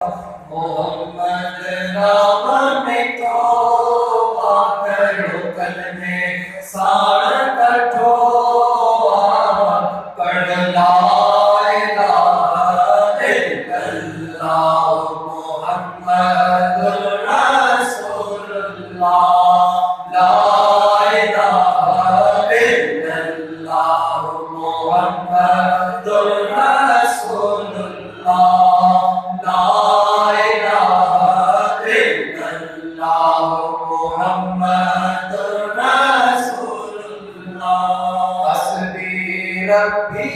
محمد نام میں توبہ کرو کلمے سار کٹھو پڑھ لا الہ الا اللہ محمد رسول اللہ لا الہ الا اللہ محمد رسول اللہ لا الہ الا اللہ محمد رسول اللہ حسبی ربی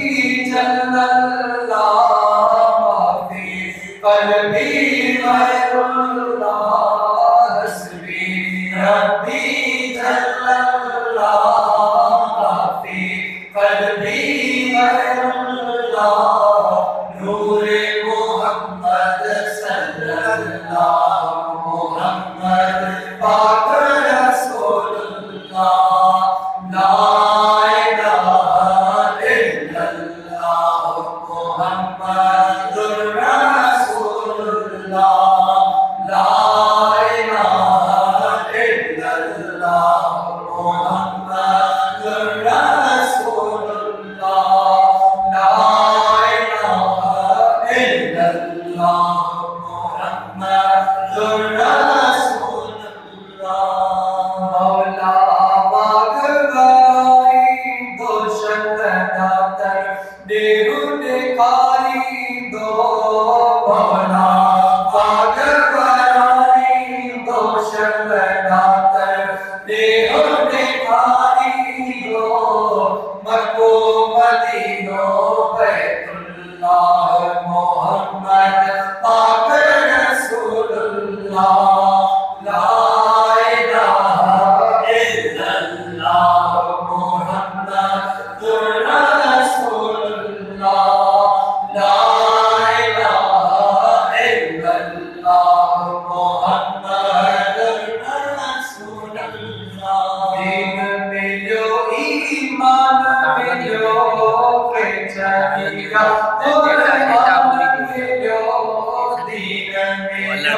جل اللہ ما فی قلبی غیر اللہ حسبی ربی جل اللہ ما فی قلبی غیر اللہ نور محمد صلی اللہ محمد پاک رسول اللہ لا الہ الا اللہ محمد رسول اللہ لا الہ الا اللہ محمد رسول اللہ لا الہ الا اللہ محمد رسول اللہ مولا باغبائی دوشن داتر دیرون کاری دو مولا باغبائی دوشن داتر دیرون کاری دو مکو مدینو بیت اللہ محمد پاک رسول اللہ لا الہ الا اللہ محمد رسول اللہ لا الہ الا اللہ محمد رسول اللہ دین ملو ایمان ملو کہ چاہیے قرآن ملو دین ملو